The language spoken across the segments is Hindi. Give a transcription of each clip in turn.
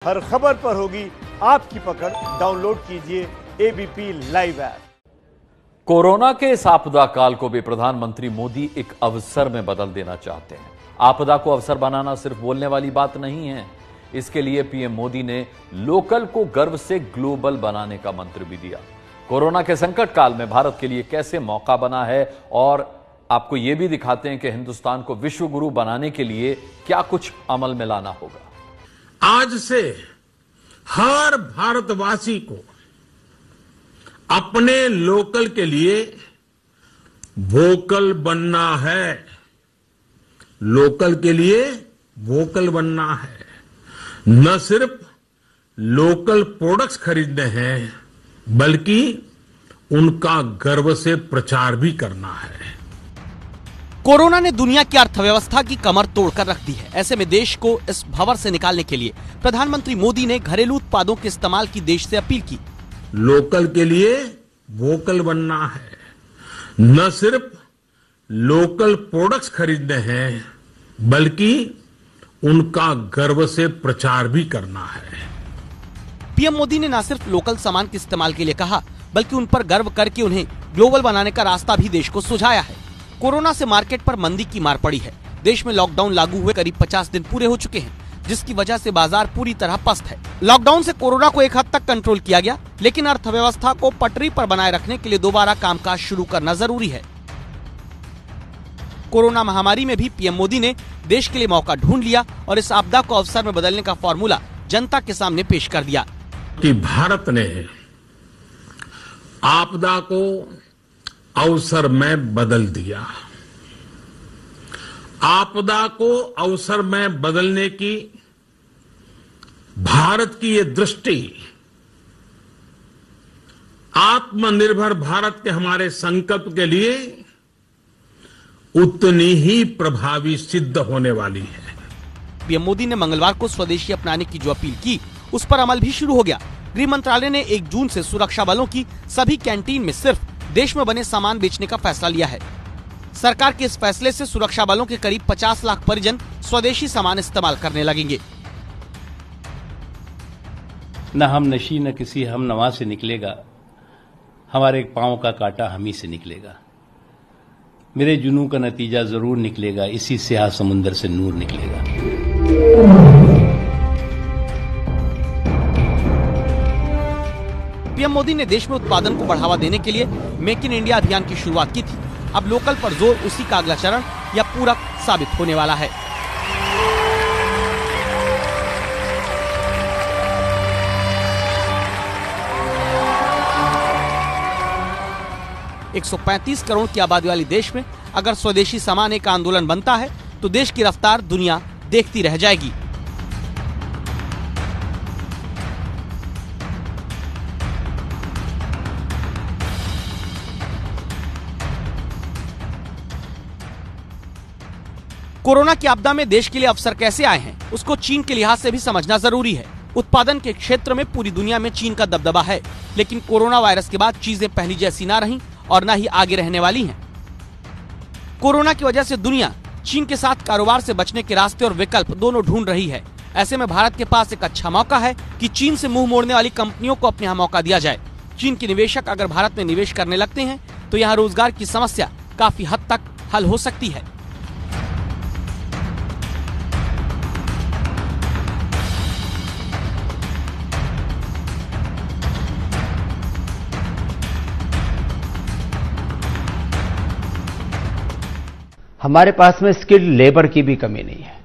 हर खबर पर होगी आपकी पकड़। डाउनलोड कीजिए एबीपी लाइव ऐप। कोरोना के इस आपदा काल को भी प्रधानमंत्री मोदी एक अवसर में बदल देना चाहते हैं। आपदा को अवसर बनाना सिर्फ बोलने वाली बात नहीं है। इसके लिए पीएम मोदी ने लोकल को गर्व से ग्लोबल बनाने का मंत्र भी दिया। कोरोना के संकट काल में भारत के लिए कैसे मौका बना है और आपको यह भी दिखाते हैं कि हिंदुस्तान को विश्व गुरु बनाने के लिए क्या कुछ अमल में लाना होगा। आज से हर भारतवासी को अपने लोकल के लिए वोकल बनना है। लोकल के लिए वोकल बनना है। न सिर्फ लोकल प्रोडक्ट्स खरीदने हैं बल्कि उनका गर्व से प्रचार भी करना है। कोरोना ने दुनिया की अर्थव्यवस्था की कमर तोड़कर रख दी है। ऐसे में देश को इस भंवर से निकालने के लिए प्रधानमंत्री मोदी ने घरेलू उत्पादों के इस्तेमाल की देश से अपील की। लोकल के लिए वोकल बनना है। न सिर्फ लोकल प्रोडक्ट्स खरीदने हैं बल्कि उनका गर्व से प्रचार भी करना है। पीएम मोदी ने न सिर्फ लोकल सामान के इस्तेमाल के लिए कहा बल्कि उन पर गर्व करके उन्हें ग्लोबल बनाने का रास्ता भी देश को सुझाया है। कोरोना से मार्केट पर मंदी की मार पड़ी है। देश में लॉकडाउन लागू हुए करीब 50 दिन पूरे हो चुके हैं, जिसकी वजह से बाजार पूरी तरह पस्त है। लॉकडाउन से कोरोना को एक हद तक कंट्रोल किया गया, लेकिन अर्थव्यवस्था को पटरी पर बनाए रखने के लिए दोबारा कामकाज शुरू करना जरूरी है। कोरोना महामारी में भी पीएम मोदी ने देश के लिए मौका ढूंढ लिया और इस आपदा को अवसर में बदलने का फॉर्मूला जनता के सामने पेश कर दिया कि भारत ने आपदा को अवसर में बदल दिया। आपदा को अवसर में बदलने की भारत की ये दृष्टि आत्मनिर्भर भारत के हमारे संकल्प के लिए उतनी ही प्रभावी सिद्ध होने वाली है। पीएम मोदी ने मंगलवार को स्वदेशी अपनाने की जो अपील की, उस पर अमल भी शुरू हो गया। गृह मंत्रालय ने 1 जून से सुरक्षा बलों की सभी कैंटीन में सिर्फ देश में बने सामान बेचने का फैसला लिया है। सरकार के इस फैसले से सुरक्षा बलों के करीब 50 लाख परिजन स्वदेशी सामान इस्तेमाल करने लगेंगे। न हम नशी न किसी हम नवा से निकलेगा, हमारे पांव का कांटा हम ही से निकलेगा। मेरे जुनून का नतीजा जरूर निकलेगा, इसी स्याह समुंदर से नूर निकलेगा। पीएम मोदी ने देश में उत्पादन को बढ़ावा देने के लिए मेक इन इंडिया अभियान की शुरुआत की थी। अब लोकल पर जोर उसी का अगला चरण या पूरक साबित होने वाला है। एक 135 करोड़ की आबादी वाली देश में अगर स्वदेशी सामान एक आंदोलन बनता है तो देश की रफ्तार दुनिया देखती रह जाएगी। कोरोना की आपदा में देश के लिए अवसर कैसे आए हैं, उसको चीन के लिहाज से भी समझना जरूरी है। उत्पादन के क्षेत्र में पूरी दुनिया में चीन का दबदबा है, लेकिन कोरोना वायरस के बाद चीजें पहली जैसी ना रहीं और न ही आगे रहने वाली हैं। कोरोना की वजह से दुनिया चीन के साथ कारोबार से बचने के रास्ते और विकल्प दोनों ढूंढ रही है। ऐसे में भारत के पास एक अच्छा मौका है कि चीन से मुंह मोड़ने वाली कंपनियों को अपने यहाँ मौका दिया जाए। चीन के निवेशक अगर भारत में निवेश करने लगते हैं तो यहाँ रोजगार की समस्या काफी हद तक हल हो सकती है। हमारे पास में स्किल्ड लेबर की भी कमी नहीं है।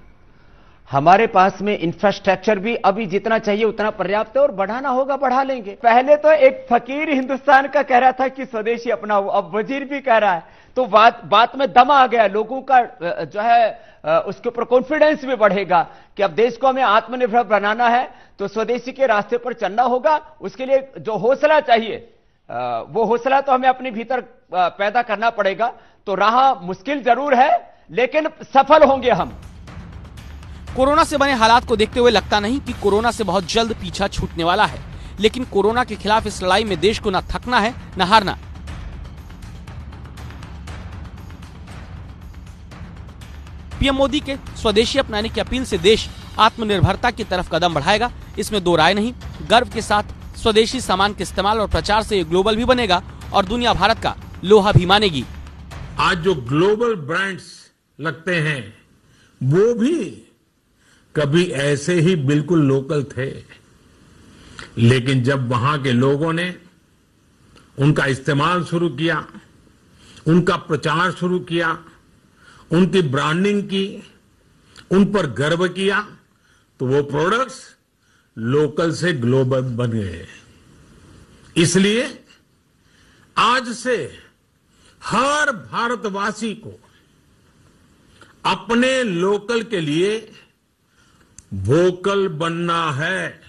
हमारे पास में इंफ्रास्ट्रक्चर भी अभी जितना चाहिए उतना पर्याप्त है और बढ़ाना होगा बढ़ा लेंगे। पहले तो एक फकीर हिंदुस्तान का कह रहा था कि स्वदेशी अपनाओ, अब वजीर भी कह रहा है, तो बात में दम आ गया। लोगों का जो है उसके ऊपर कॉन्फिडेंस भी बढ़ेगा कि अब देश को हमें आत्मनिर्भर बनाना है तो स्वदेशी के रास्ते पर चलना होगा। उसके लिए जो हौसला चाहिए वो हौसला तो हमें अपने भीतर पैदा करना पड़ेगा। तो राह मुश्किल जरूर है लेकिन सफल होंगे हम। कोरोना से बने हालात को देखते हुए लगता नहीं कि कोरोना से बहुत जल्द पीछा छूटने वाला है, लेकिन कोरोना के खिलाफ इस लड़ाई में देश को न थकना है न हारना। पीएम मोदी के स्वदेशी अपनाने की अपील से देश आत्मनिर्भरता की तरफ कदम बढ़ाएगा। इसमें दो राय नहीं। गर्व के साथ स्वदेशी सामान के इस्तेमाल और प्रचार से ये ग्लोबल भी बनेगा और दुनिया भारत का लोहा भी मानेगी। आज जो ग्लोबल ब्रांड्स लगते हैं वो भी कभी ऐसे ही बिल्कुल लोकल थे, लेकिन जब वहां के लोगों ने उनका इस्तेमाल शुरू किया, उनका प्रचार शुरू किया, उनकी ब्रांडिंग की, उन पर गर्व किया, तो वो प्रोडक्ट्स लोकल से ग्लोबल बन गए। इसलिए आज से हर भारतवासी को अपने लोकल के लिए वोकल बनना है।